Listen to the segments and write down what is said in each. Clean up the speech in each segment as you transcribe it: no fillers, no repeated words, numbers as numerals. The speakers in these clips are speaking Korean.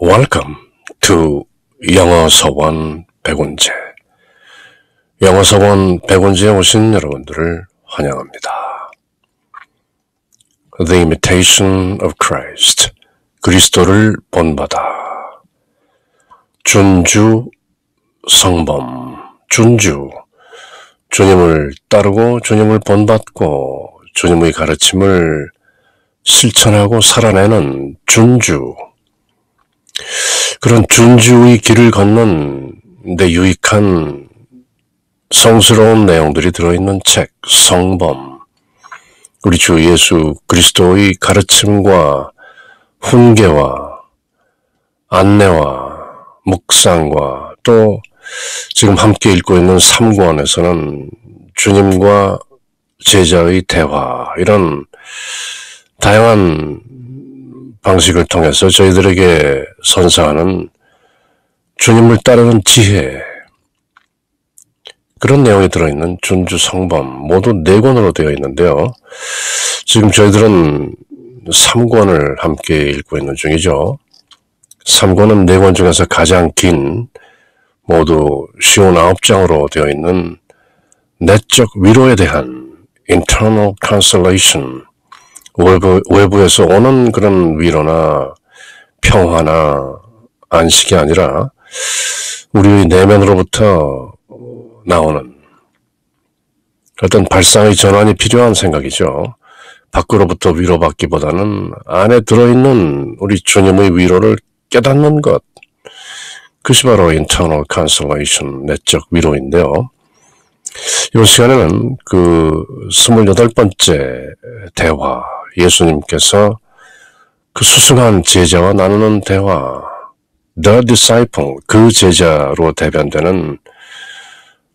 Welcome to 영어서원 백운제. 영어서원 백운제에 오신 여러분들을 환영합니다. The Imitation of Christ. 그리스도를 본받아. 준주 성범. 준주. 주님을 따르고 주님을 본받고 주님의 가르침을 실천하고 살아내는 준주. 그런 준주의 길을 걷는 데 유익한 성스러운 내용들이 들어있는 책, 성범. 우리 주 예수 그리스도의 가르침과 훈계와 안내와 묵상과 또 지금 함께 읽고 있는 3권에서는 주님과 제자의 대화, 이런 다양한 방식을 통해서 저희들에게 선사하는 주님을 따르는 지혜, 그런 내용이 들어있는 준주 성범, 모두 4권으로 되어 있는데요. 지금 저희들은 3권을 함께 읽고 있는 중이죠. 3권은 4권 중에서 가장 긴, 모두 59장으로 되어 있는 내적 위로에 대한 internal consolation, 외부에서 오는 그런 위로나 평화나 안식이 아니라 우리의 내면으로부터 나오는 어떤 발상의 전환이 필요한 생각이죠. 밖으로부터 위로받기보다는 안에 들어있는 우리 주님의 위로를 깨닫는 것, 그것이 바로 internal consolation, 내적 위로인데요. 이 시간에는 그 28번째 대화, 예수님께서 그 수승한 제자와 나누는 대화, The Disciple, 그 제자로 대변되는,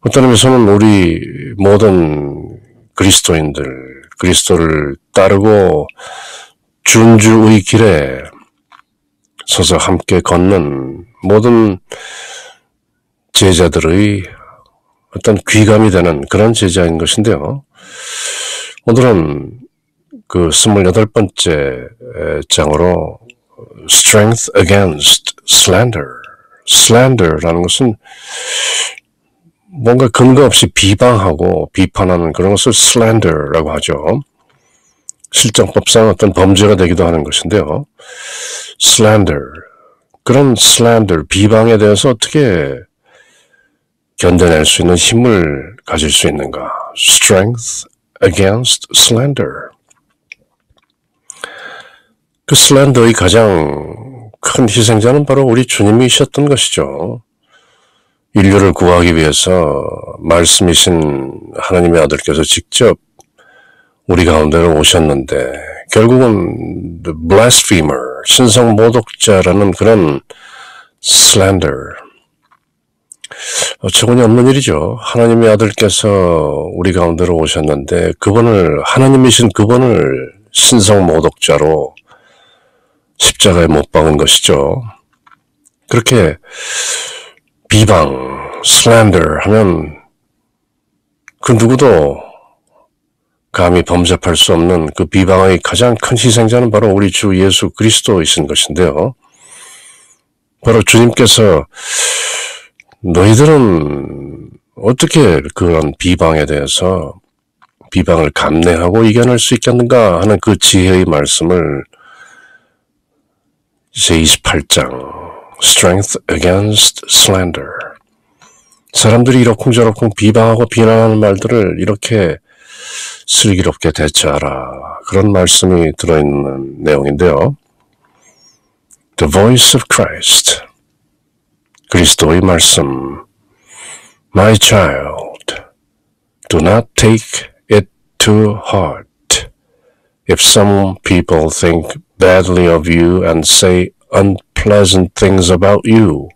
어떤 의미에서는 우리 모든 그리스도인들, 그리스도를 따르고 준주의 길에 서서 함께 걷는 모든 제자들의 어떤 귀감이 되는 그런 제자인 것인데요. 오늘은 그 28번째 장으로 Strength against slander. Slander라는 것은 뭔가 근거 없이 비방하고 비판하는 그런 것을 slander라고 하죠. 실정법상 어떤 범죄가 되기도 하는 것인데요. slander. 그런 slander, 비방에 대해서 어떻게 견뎌낼 수 있는 힘을 가질 수 있는가? Strength against slander. 그 슬렌더의 가장 큰 희생자는 바로 우리 주님이셨던 것이죠. 인류를 구하기 위해서 말씀이신 하나님의 아들께서 직접 우리 가운데로 오셨는데 결국은 the blasphemer, 신성 모독자라는 그런 slander, 어처구니 없는 일이죠. 하나님의 아들께서 우리 가운데로 오셨는데 그분을, 하나님이신 그분을 신성 모독자로 십자가에 못 박은 것이죠. 그렇게 비방, slander 하면 그 누구도 감히 범접할 수 없는 그 비방의 가장 큰 희생자는 바로 우리 주 예수 그리스도이신 것인데요. 바로 주님께서 너희들은 어떻게 그런 비방에 대해서 비방을 감내하고 이겨낼 수 있겠는가 하는 그 지혜의 말씀을 제28장 Strength against slander. 사람들이 이러쿵저러쿵 비방하고 비난하는 말들을 이렇게 슬기롭게 대처하라, 그런 말씀이 들어있는 내용인데요. The voice of Christ. 그리스도의 말씀. My child, do not take it to heart. If some people think badly of you and say unpleasant things about you.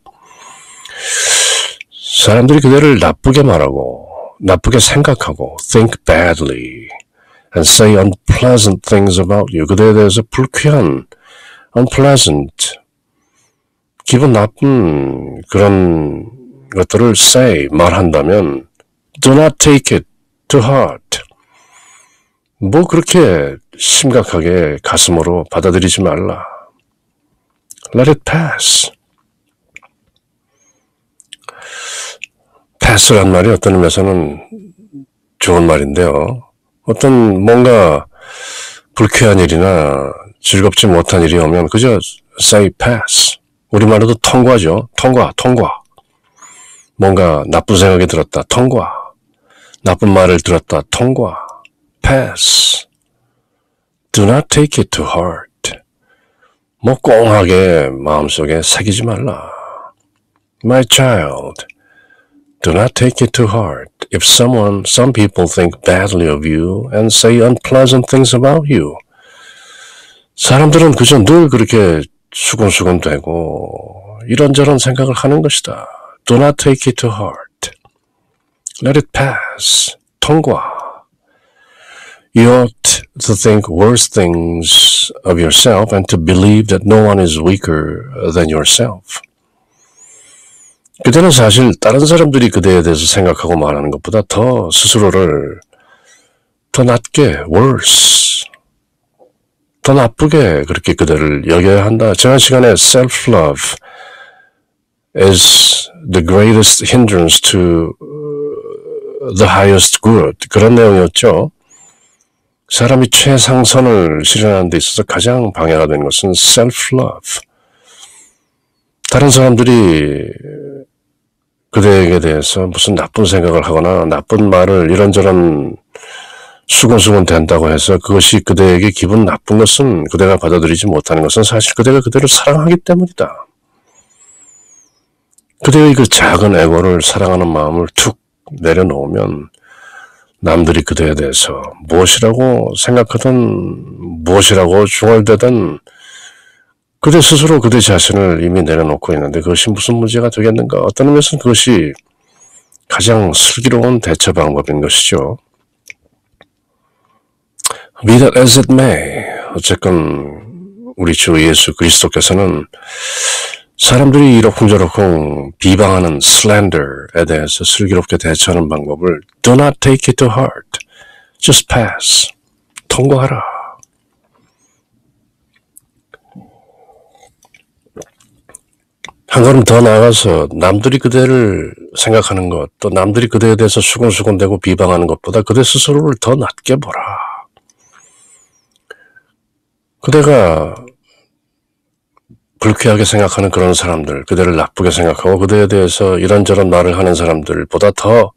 사람들이 그대를 나쁘게 말하고 나쁘게 생각하고 think badly and say unpleasant things about you. 그대에 대해서 불쾌한 unpleasant, 기분 나쁜 그런 것들을 say, 말한다면 do not take it to heart. 뭐 그렇게 심각하게 가슴으로 받아들이지 말라. Let it pass. pass란 말이 어떤 의미에서는 좋은 말인데요. 어떤 뭔가 불쾌한 일이나 즐겁지 못한 일이 오면 그저 say pass. 우리말로도 통과죠. 통과. 뭔가 나쁜 생각이 들었다. 통과. 나쁜 말을 들었다. 통과. pass. Do not take it to heart. 뭐 꽁하게 마음속에 새기지 말라. My child, do not take it to heart if some people think badly of you and say unpleasant things about you. 사람들은 그저 늘 그렇게 수근수근 되고 이런저런 생각을 하는 것이다. Do not take it to heart. Let it pass. 통과. You ought to think worse things of yourself and to believe that no one is weaker than yourself. 그때는 사실 다른 사람들이 그대에 대해서 생각하고 말하는 것보다 더 스스로를 더 낮게, worse, 더 나쁘게 그렇게 그대를 여겨야 한다. 지난 시간에 self-love is the greatest hindrance to the highest good. 그런 내용이었죠. 사람이 최상선을 실현하는 데 있어서 가장 방해가 되는 것은 self-love. 다른 사람들이 그대에게 대해서 무슨 나쁜 생각을 하거나 나쁜 말을 이런저런 수근수근 된다고 해서 그것이 그대에게 기분 나쁜 것은 그대가 받아들이지 못하는 것은 사실 그대가 그대를 사랑하기 때문이다. 그대의 그 작은 에고를 사랑하는 마음을 툭 내려놓으면 남들이 그대에 대해서 무엇이라고 생각하든 무엇이라고 중얼대든 그대 스스로 그대 자신을 이미 내려놓고 있는데 그것이 무슨 문제가 되겠는가? 어떤 의미에서는 그것이 가장 슬기로운 대처 방법인 것이죠. Be that as it may, 어쨌건 우리 주 예수 그리스도께서는 사람들이 이러쿵저러쿵 비방하는 slander에 대해서 슬기롭게 대처하는 방법을 do not take it to heart. Just pass. 통과하라. 한 걸음 더 나아가서 남들이 그대를 생각하는 것, 또 남들이 그대에 대해서 수근수근대고 비방하는 것보다 그대 스스로를 더 낮게 보라. 그대가 불쾌하게 생각하는 그런 사람들, 그대를 나쁘게 생각하고 그대에 대해서 이런저런 말을 하는 사람들보다 더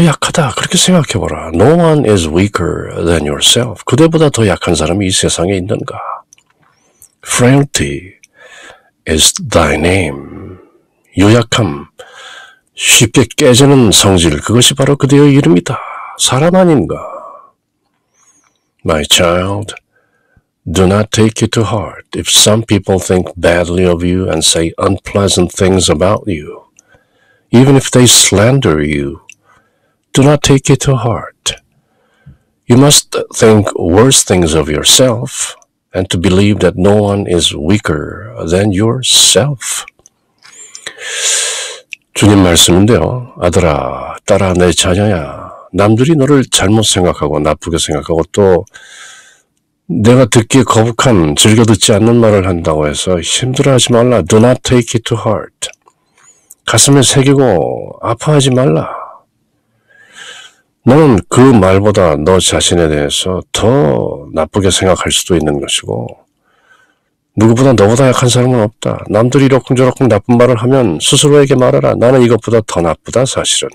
약하다. 그렇게 생각해보라. No one is weaker than yourself. 그대보다 더 약한 사람이 이 세상에 있는가? Frailty is thy name. 유약함, 쉽게 깨지는 성질, 그것이 바로 그대의 이름이다. 사람 아닌가? My child, do not take it to heart if some people think badly of you and say unpleasant things about you. Even if they slander you, do not take it to heart. You must think worse things of yourself and to believe that no one is weaker than yourself. 주님 말씀인데요. 아들아, 딸아, 내 자녀야. 남들이 너를 잘못 생각하고 나쁘게 생각하고 또 내가 듣기에 거북한 즐겨 듣지 않는 말을 한다고 해서 힘들어하지 말라. Do not take it to heart. 가슴에 새기고 아파하지 말라. 너는 그 말보다 너 자신에 대해서 더 나쁘게 생각할 수도 있는 것이고 누구보다 너보다 약한 사람은 없다. 남들이 이러쿵저러쿵 나쁜 말을 하면 스스로에게 말하라. 나는 이것보다 더 나쁘다 사실은.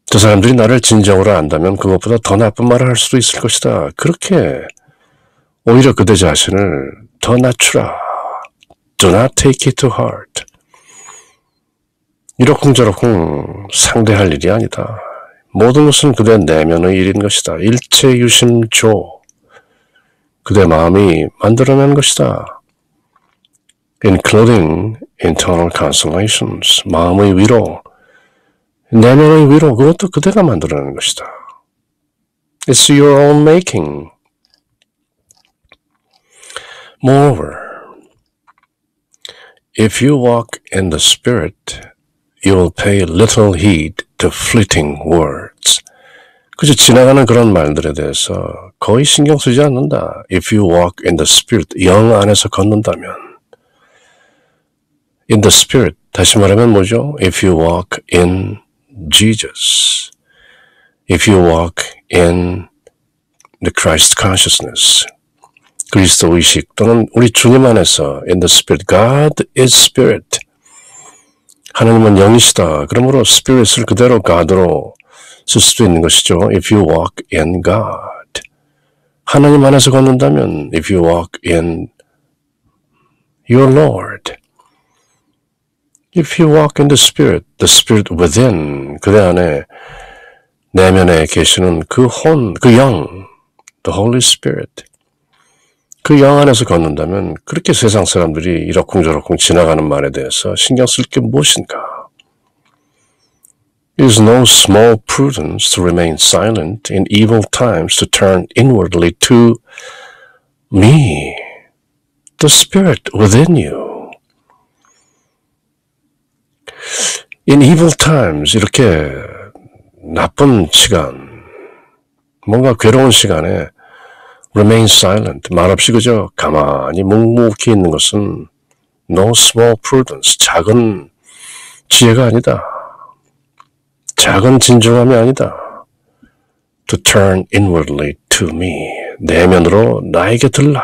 저 사람들이 나를 진정으로 안다면 그것보다 더 나쁜 말을 할 수도 있을 것이다. 그렇게 오히려 그대 자신을 더 낮추라. Do not take it to heart. 이러쿵저러쿵 상대할 일이 아니다. 모든 것은 그대 내면의 일인 것이다. 일체유심조. 그대 마음이 만들어낸 것이다. Including internal consolations. 마음의 위로. 내면의 위로. 그것도 그대가 만들어낸 것이다. It's your own making. Moreover, if you walk in the Spirit, you will pay little heed to fleeting words. 그저 지나가는 그런 말들에 대해서 거의 신경 쓰지 않는다. If you walk in the Spirit, 영 안에서 걷는다면. In the Spirit, 다시 말하면 뭐죠? If you walk in Jesus. If you walk in the Christ consciousness. 그리스도 의식 또는 우리 주님 안에서 in the Spirit. God is Spirit. 하나님은 영이시다. 그러므로 Spirit을 그대로 God으로 쓸 수도 있는 것이죠. If you walk in God. 하나님 안에서 걷는다면 if you walk in your Lord. If you walk in the Spirit within, 그대 안에 내면에 계시는 그 혼, 그 영, the Holy Spirit. 그 영 안에서 걷는다면 그렇게 세상 사람들이 이러쿵저러쿵 지나가는 말에 대해서 신경 쓸 게 무엇인가? It is no small prudence to remain silent in evil times, to turn inwardly to me, the Spirit within you. In evil times, 이렇게 나쁜 시간, 뭔가 괴로운 시간에 remain silent, 말없이 그저 가만히 묵묵히 있는 것은 no small prudence, 작은 지혜가 아니다. 작은 진중함이 아니다. To turn inwardly to me. 내면으로 나에게 들라.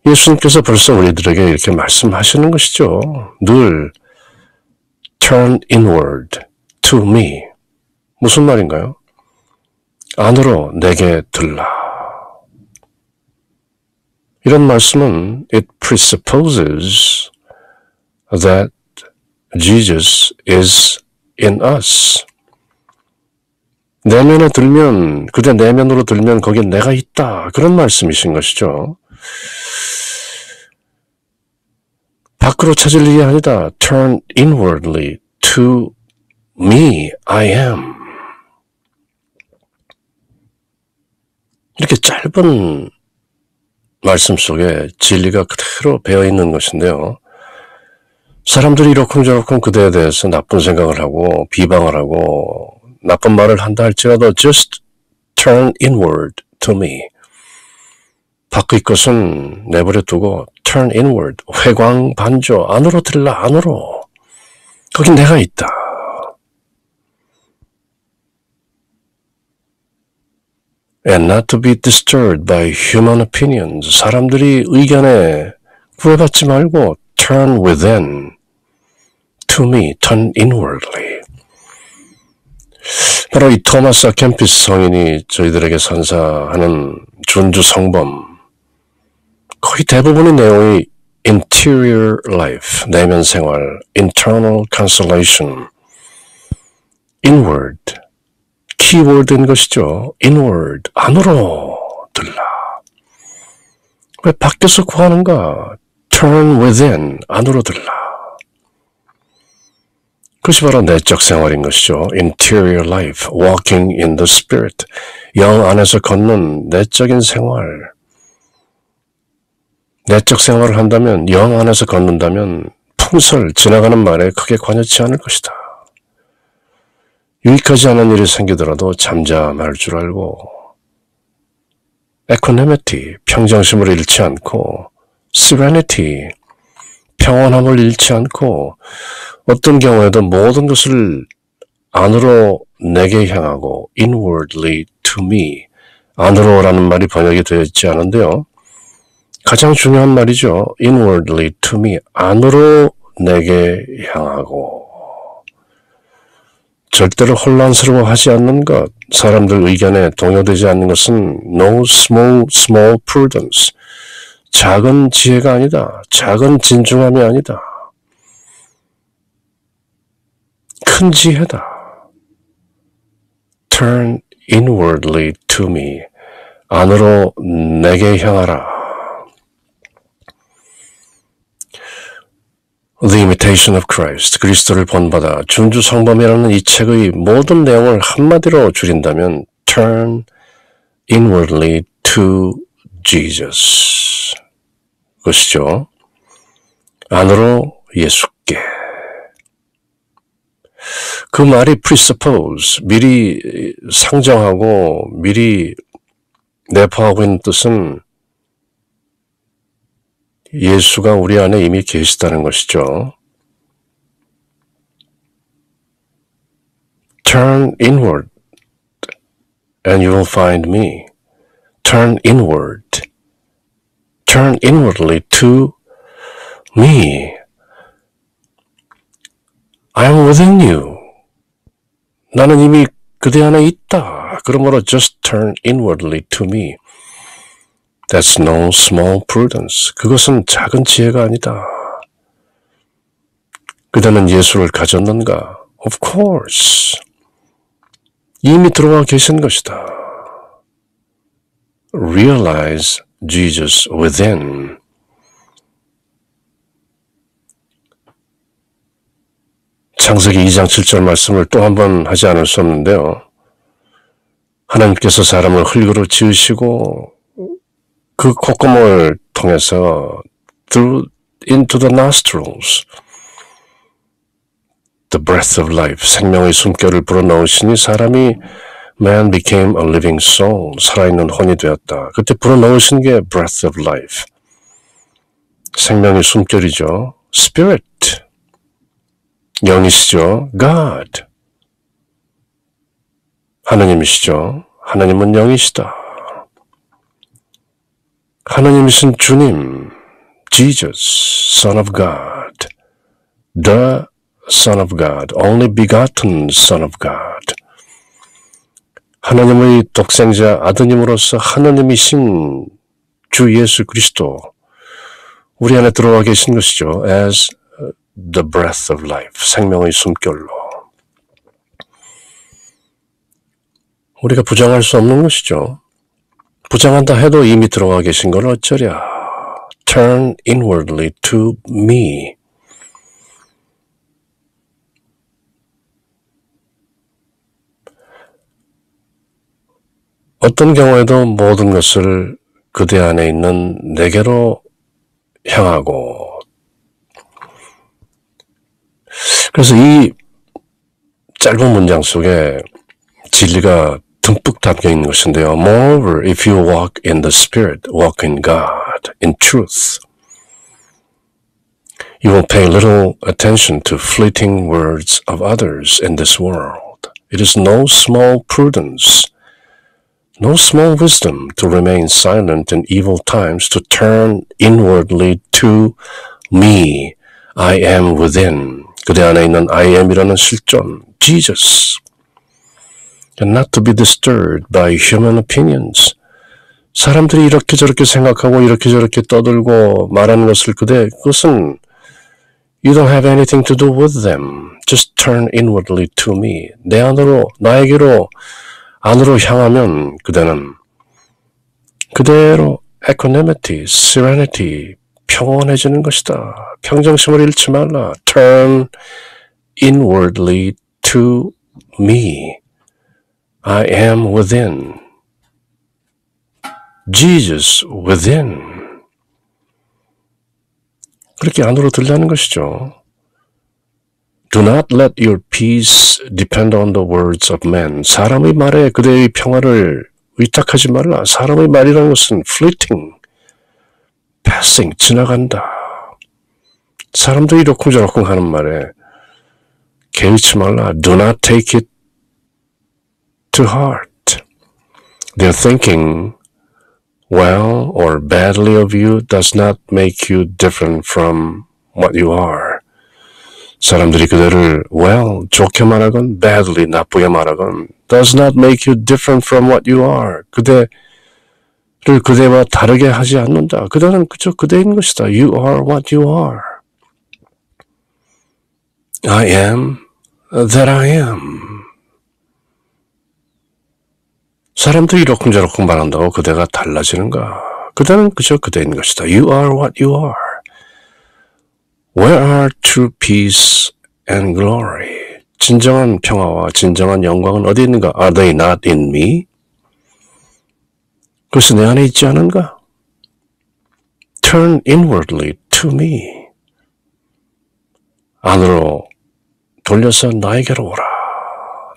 예수님께서 벌써 우리들에게 이렇게 말씀하시는 것이죠. 늘 turn inward to me. 무슨 말인가요? 안으로 내게 들라. 이런 말씀은 it presupposes that Jesus is in us. 내면에 들면, 그대 내면으로 들면 거기에 내가 있다. 그런 말씀이신 것이죠. 밖으로 찾을 일이 아니다. Turn inwardly to me, I am. 이렇게 짧은 말씀 속에 진리가 그대로 배어있는 것인데요. 사람들이 이러쿵저러쿵 그대에 대해서 나쁜 생각을 하고 비방을 하고 나쁜 말을 한다 할지라도 just turn inward to me. 밖의 것은 내버려 두고 turn inward, 회광반조, 안으로 들라, 안으로. 거기 내가 있다. And not to be disturbed by human opinions. 사람들이 의견에 구애받지 말고 turn within to me, turn inwardly. 바로 이 토마스 아켄피스 성인이 저희들에게 선사하는 준주 성범, 거의 대부분의 내용이 interior life, 내면 생활, internal consolation, inward, 키워드인 것이죠. inward, 안으로 들라. 왜 밖에서 구하는가? turn within, 안으로 들라. 그것이 바로 내적 생활인 것이죠. interior life, walking in the spirit, 영 안에서 걷는 내적인 생활. 내적 생활을 한다면, 영 안에서 걷는다면 풍설, 지나가는 말에 크게 관여치 않을 것이다. 유익하지 않은 일이 생기더라도 잠잠할 줄 알고, equanimity, 평정심을 잃지 않고, serenity, 평온함을 잃지 않고, 어떤 경우에도 모든 것을 안으로 내게 향하고, inwardly to me, 안으로라는 말이 번역이 되어 있지 않은데요. 가장 중요한 말이죠. inwardly to me, 안으로 내게 향하고, 절대로 혼란스러워하지 않는 것, 사람들 의견에 동요되지 않는 것은 no small prudence, 작은 지혜가 아니다. 작은 진중함이 아니다. 큰 지혜다. Turn inwardly to me, 안으로 내게 향하라. The Imitation of Christ, 그리스도를 본받아 준주 성범이라는 이 책의 모든 내용을 한마디로 줄인다면 Turn inwardly to Jesus. 그것이죠. 안으로 예수께. 그 말이 presuppose, 미리 상정하고 미리 내포하고 있는 뜻은 예수가 우리 안에 이미 계시다는 것이죠. Turn inward and you will find me. Turn inward. Turn inwardly to me. I am within you. 나는 이미 그대 안에 있다. 그러므로 just turn inwardly to me. That's no small prudence. 그것은 작은 지혜가 아니다. 그대는 예수를 가졌는가? Of course. 이미 들어와 계신 것이다. Realize Jesus within. 창세기 2장 7절 말씀을 또 한 번 하지 않을 수 없는데요. 하나님께서 사람을 흙으로 지으시고 그 콧구멍을 통해서 through into the nostrils the breath of life, 생명의 숨결을 불어넣으시니 사람이 man became a living soul, 살아있는 혼이 되었다. 그때 불어넣으신 게 breath of life, 생명의 숨결이죠. spirit, 영이시죠. God, 하나님이시죠. 하나님은 영이시다. 하나님이신 주님, Jesus, Son of God, the Son of God, only begotten Son of God. 하나님의 독생자 아드님으로서 하나님이신 주 예수 그리스도, 우리 안에 들어와 계신 것이죠. As the breath of life, 생명의 숨결로. 우리가 부정할 수 없는 것이죠. 부정한다 해도 이미 들어와 계신 걸 어쩌랴. Turn inwardly to me. 어떤 경우에도 모든 것을 그대 안에 있는 내게로 향하고, 그래서 이 짧은 문장 속에 진리가 듬뿍 담겨 있는 것인데요. Moreover, if you walk in the Spirit, walk in God, in truth, you will pay little attention to fleeting words of others in this world. It is no small prudence, no small wisdom to remain silent in evil times, to turn inwardly to me. I am within. 그대 안에 있는 I am이라는 실존, Jesus. And not to be disturbed by human opinions. 사람들이 이렇게 저렇게 생각하고 이렇게 저렇게 떠들고 말하는 것을 그것은 you don't have anything to do with them. Just turn inwardly to me. 내 안으로, 나에게로 안으로 향하면 그대는 그대로 equanimity, serenity, 평온해지는 것이다. 평정심을 잃지 말라. Turn inwardly to me. I am within. Jesus within. 그렇게 안으로 들려는 것이죠. Do not let your peace depend on the words of men. 사람의 말에 그대의 평화를 의탁하지 말라. 사람의 말이라는 것은 fleeting, passing, 지나간다. 사람들이 이러쿵저러쿵 하는 말에 개의치 말라. Do not take it to heart. Their thinking well or badly of you does not make you different from what you are. 사람들이 그대를 well, 좋게 말하건 badly, 나쁘게 말하건 does not make you different from what you are. 그대를 그대와 다르게 하지 않는다. 그대는 그저 그대인 것이다. You are what you are. I am that I am. 사람들이 이러쿵저러쿵 말한다고 그대가 달라지는가? 그대는 그저 그대인 것이다. You are what you are. Where are true peace and glory? 진정한 평화와 진정한 영광은 어디 있는가? Are they not in me? 그것은 내 안에 있지 않은가? Turn inwardly to me. 안으로 돌려서 나에게로 오라.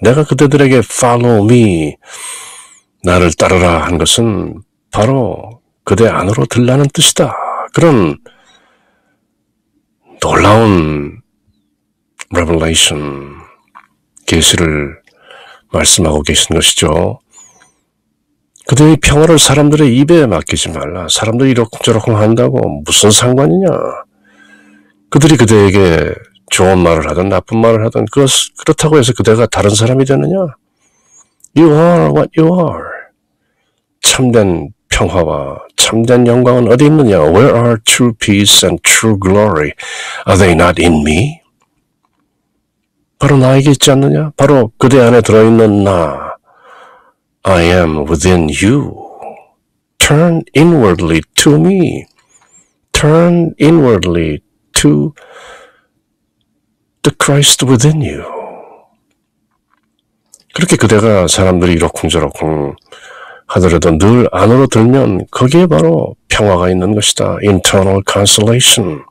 내가 그대들에게 follow me, 나를 따르라 한 것은 바로 그대 안으로 들라는 뜻이다. 그런 놀라운 revelation, 계시를 말씀하고 계신 것이죠. 그대의 평화를 사람들의 입에 맡기지 말라. 사람들이 이러쿵저러쿵 한다고 무슨 상관이냐. 그들이 그대에게 좋은 말을 하든 나쁜 말을 하든 그렇다고 해서 그대가 다른 사람이 되느냐. You are what you are. 참된 평화와 참된 영광은 어디 있느냐. Where are true peace and true glory? Are they not in me? 바로 나에게 있지 않느냐? 바로 그대 안에 들어있는 나. I am within you. Turn inwardly to me. Turn inwardly to the Christ within you. 그렇게 그대가 사람들이 이러쿵저러쿵 하더라도 늘 안으로 들면 거기에 바로 평화가 있는 것이다. Internal consolation.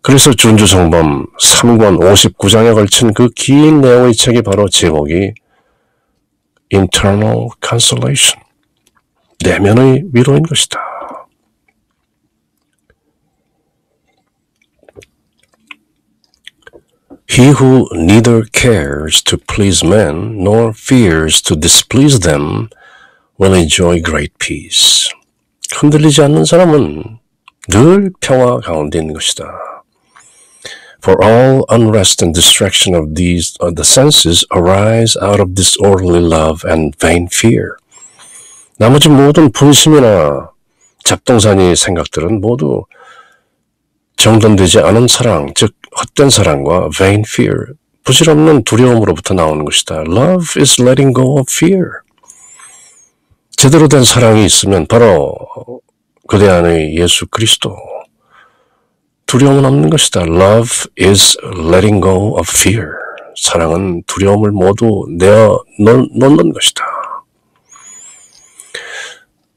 그래서 준주성범 3권 59장에 걸친 그 긴 내용의 책이 바로 제목이 Internal consolation. 내면의 위로인 것이다. He who neither cares to please men nor fears to displease them will enjoy great peace. 흔들리지 않는 사람은 늘 평화 가운데 있는 것이다. For all unrest and distraction of the senses arise out of disorderly love and vain fear. 나머지 모든 분심이나 잡동사니 생각들은 모두 정돈되지 않은 사랑, 즉 헛된 사랑과 vain fear, 부질없는 두려움으로부터 나오는 것이다. Love is letting go of fear. 제대로 된 사랑이 있으면 바로 그대 안의 예수 그리스도. 두려움은 없는 것이다. Love is letting go of fear. 사랑은 두려움을 모두 내어놓는 것이다.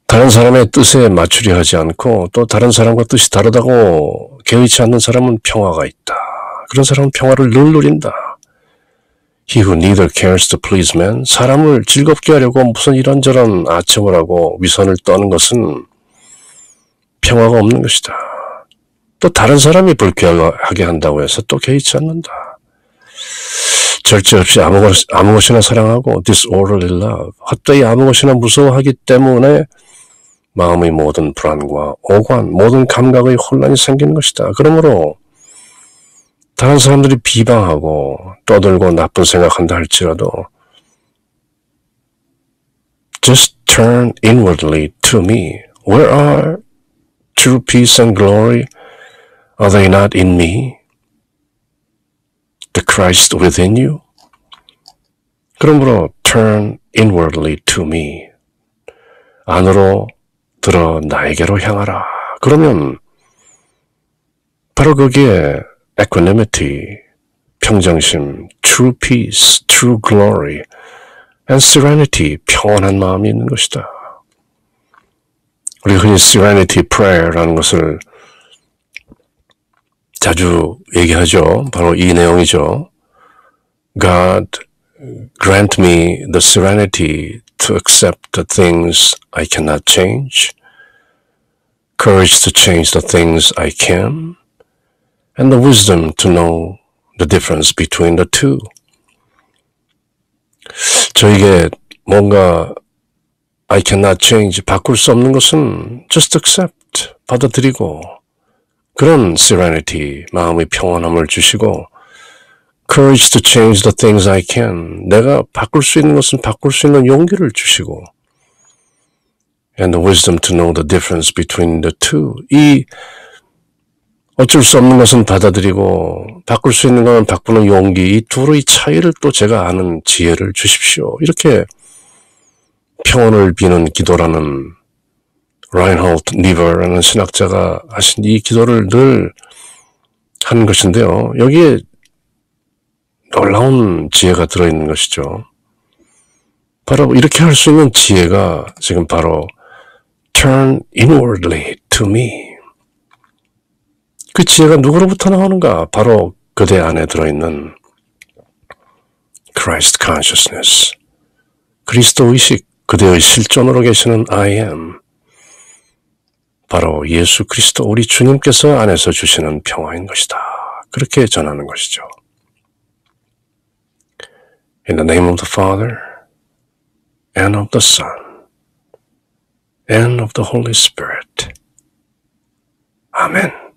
다른 사람의 뜻에 맞추려 하지 않고 또 다른 사람과 뜻이 다르다고 개의치 않는 사람은 평화가 있다. 그런 사람은 평화를 늘 누린다. He who neither cares to please men, 사람을 즐겁게 하려고 무슨 이런저런 아첨을 하고 위선을 떠는 것은 평화가 없는 것이다. 또 다른 사람이 불쾌하게 한다고 해서 또 개의치 않는다. 절제 없이 아무 것이나 사랑하고 disorderly love, 헛되이 아무 것이나 무서워하기 때문에 마음의 모든 불안과 오관, 모든 감각의 혼란이 생기는 것이다. 그러므로 다른 사람들이 비방하고 떠들고 나쁜 생각한다 할지라도 just turn inwardly to me. Where are true peace and glory? Are they not in me? The Christ within you? 그러므로 turn inwardly to me. 안으로 들어 나에게로 향하라. 그러면 바로 거기에 equanimity, 평정심, true peace, true glory, and serenity, 평온한 마음이 있는 것이다. 우리 흔히 serenity prayer라는 것을 자주 얘기하죠. 바로 이 내용이죠. God, grant me the serenity to accept the things I cannot change, courage to change the things I can, and the wisdom to know the difference between the two. 저에게 뭔가 I cannot change, 바꿀 수 없는 것은 just accept, 받아들이고 그런 serenity, 마음의 평온함을 주시고 courage to change the things I can, 내가 바꿀 수 있는 것은 바꿀 수 있는 용기를 주시고 and the wisdom to know the difference between the two. 이 어쩔 수 없는 것은 받아들이고 바꿀 수 있는 것은 바꾸는 용기, 이 둘의 차이를 또 제가 아는 지혜를 주십시오. 이렇게 평온을 비는 기도라는 라인홀트 니버라는 신학자가 하신 이 기도를 늘 하는 것인데요. 여기에 놀라운 지혜가 들어있는 것이죠. 바로 이렇게 할 수 있는 지혜가 지금 바로 turn inwardly to me. 그 지혜가 누구로부터 나오는가? 바로 그대 안에 들어있는 Christ consciousness. 그리스도 의식, 그대의 실존으로 계시는 I am. 바로 예수 그리스도 우리 주님께서 안에서 주시는 평화인 것이다. 그렇게 전하는 것이죠. In the name of the Father, and of the Son, and of the Holy Spirit. 아멘.